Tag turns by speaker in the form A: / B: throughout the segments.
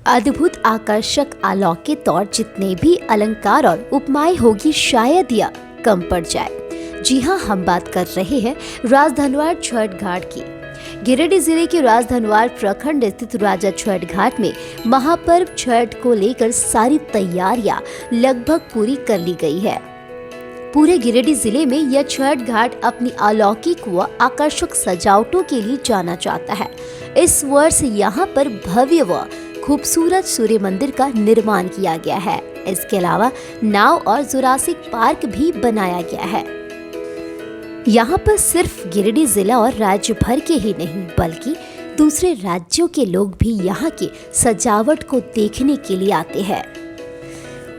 A: अद्भुत, आकर्षक, अलौकिक और जितने भी अलंकार और उपमाएं होगी शायद यह कम पड़ जाए। जी हाँ, हम बात कर रहे हैं राजधनवार छठ घाट की। गिरिडीह जिले के राजधनवार प्रखंड स्थित राजा छठ घाट में महापर्व छठ को लेकर सारी तैयारियां लगभग पूरी कर ली गई है। पूरे गिरिडीह जिले में यह छठ घाट अपनी अलौकिक व आकर्षक सजावटों के लिए जाना जाता है। इस वर्ष यहाँ पर भव्य व खूबसूरत सूर्य मंदिर का निर्माण किया गया है। इसके अलावा नाव और जुरासिक पार्क भी बनाया गया है। यहाँ पर सिर्फ गिरिडीह जिला और राज्य भर के ही नहीं बल्कि दूसरे राज्यों के लोग भी यहाँ के सजावट को देखने के लिए आते हैं।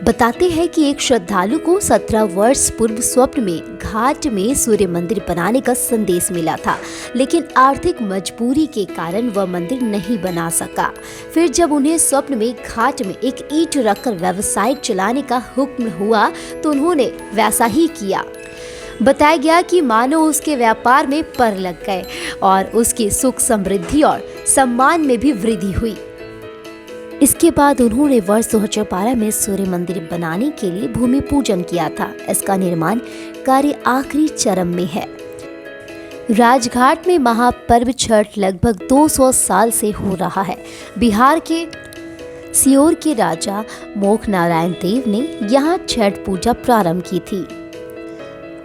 A: बताते हैं कि एक श्रद्धालु को 17 वर्ष पूर्व स्वप्न में घाट में सूर्य मंदिर बनाने का संदेश मिला था, लेकिन आर्थिक मजबूरी के कारण वह मंदिर नहीं बना सका। फिर जब उन्हें स्वप्न में घाट में एक ईंट रखकर व्यवसाय चलाने का हुक्म हुआ तो उन्होंने वैसा ही किया। बताया गया कि मानो उसके व्यापार में पर लग गए और उसकी सुख समृद्धि और सम्मान में भी वृद्धि हुई। इसके बाद उन्होंने वर्ष 2012 में सूर्य मंदिर बनाने के लिए भूमि पूजन किया था। इसका निर्माण कार्य आखिरी चरण में है। राजघाट में महापर्व छठ लगभग 200 साल से हो रहा है। बिहार के सियोर के राजा मोख नारायण देव ने यहाँ छठ पूजा प्रारंभ की थी।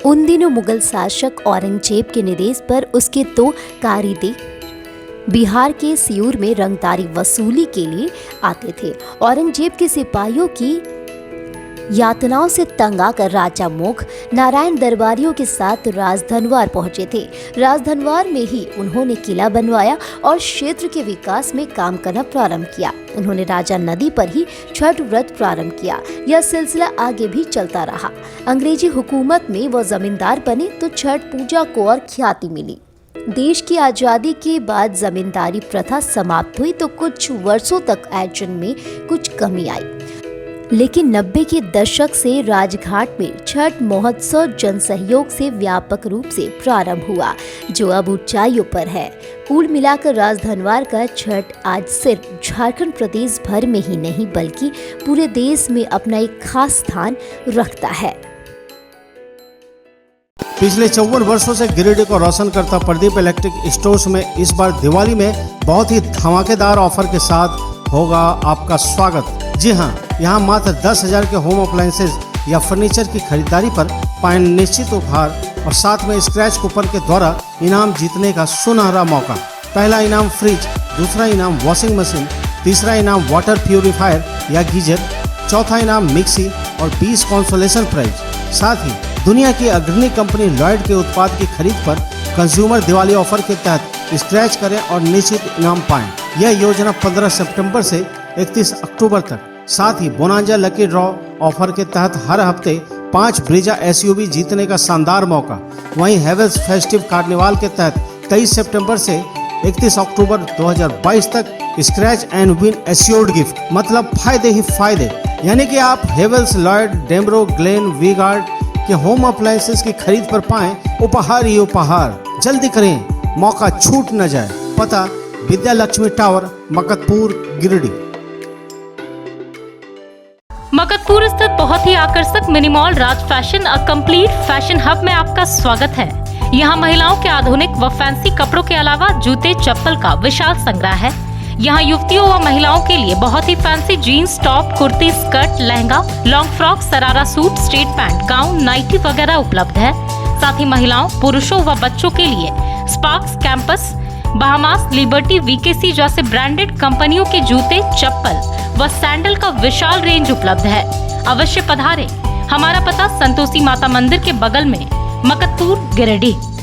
A: उन दिनों मुगल शासक औरंगजेब के निर्देश पर उसके 2 कारिंदे बिहार के सियूर में रंगदारी वसूली के लिए आते थे। औरंगजेब के सिपाहियों की यातनाओं से तंग आकर राजा मोख नारायण दरबारियों के साथ राजधनवार पहुंचे थे। राजधनवार में ही उन्होंने किला बनवाया और क्षेत्र के विकास में काम करना प्रारंभ किया। उन्होंने राजा नदी पर ही छठ व्रत प्रारंभ किया। यह सिलसिला आगे भी चलता रहा। अंग्रेजी हुकूमत में वह जमींदार बने तो छठ पूजा को और ख्याति मिली। देश की आजादी के बाद जमींदारी प्रथा समाप्त हुई तो कुछ वर्षों तक आयोजन में कुछ कमी आई, लेकिन 90 के दशक से राजघाट में छठ महोत्सव जनसहयोग से व्यापक रूप से प्रारंभ हुआ, जो अब ऊंचाइयों पर है। कुल मिलाकर राजधनवार का छठ आज सिर्फ झारखंड प्रदेश भर में ही नहीं बल्कि पूरे देश में अपना एक खास स्थान रखता है।
B: पिछले 54 वर्षों से गिरिडीह को रोशन करता प्रदीप इलेक्ट्रिक स्टोर्स में इस बार दिवाली में बहुत ही धमाकेदार ऑफर के साथ होगा आपका स्वागत। जी हां, यहां मात्र 10,000 के होम अप्लायंसेज या फर्नीचर की खरीदारी पर पाएं निश्चित उपहार और साथ में स्क्रैच कूपन के द्वारा इनाम जीतने का सुनहरा मौका। पहला इनाम फ्रिज, दूसरा इनाम वॉशिंग मशीन, तीसरा इनाम वाटर प्यूरिफायर या गीजर, चौथा इनाम मिक्सी और 20 कंसोलेशन प्राइज। साथ ही दुनिया की अग्रणी कंपनी लॉयड के उत्पाद की खरीद पर कंज्यूमर दिवाली ऑफर के तहत स्क्रैच करें और निश्चित इनाम पाएं। यह योजना 15 सितंबर से 31 अक्टूबर तक। साथ ही बोनांजा लकी ड्रॉ ऑफर के तहत हर हफ्ते 5 ब्रीजा एसयूवी जीतने का शानदार मौका। वहीं हेवेल्स फेस्टिव कार्निवाल के तहत 23 सितंबर से 31 अक्टूबर 2022 तक scratch and win assured gift, मतलब फायदे ही फायदे। यानी कि आप हेवेल्स, लॉयड, डेमरो, ग्लेन, वी-गार्ड के होम अप्लायंसेस की खरीद पर पाएं उपहार ही उपहार। जल्दी करें, मौका छूट न जाए। पता विद्या लक्ष्मी टावर, मकतपुर, गिरिडीह।
C: मकतपुर स्थित बहुत ही आकर्षक mini mall Raj fashion a complete fashion hub में आपका स्वागत है। यहाँ महिलाओं के आधुनिक व फैंसी कपड़ों के अलावा जूते, चप्पल का विशाल संग्रह है। यहाँ युवतियों व महिलाओं के लिए बहुत ही fancy jeans, top, kurti, skirt, lehenga, long frock, sharara suit, straight pant, gown, nighty वगैरह उपलब्ध है। साथ ही महिलाओं, पुरुषों व बच्चों के लिए स्पार्क्स, कैंपस, बहामास, लिबर्टी, वीकेसी जैसे ब्रांडेड कंपनियों के जूते, चप्पल व सैंडल का विशाल रेंज उपलब्ध है। अवश्य पधारें। हमारा पता संतोषी माता मंदिर के बगल में, मकतपुर, गिरिडीह।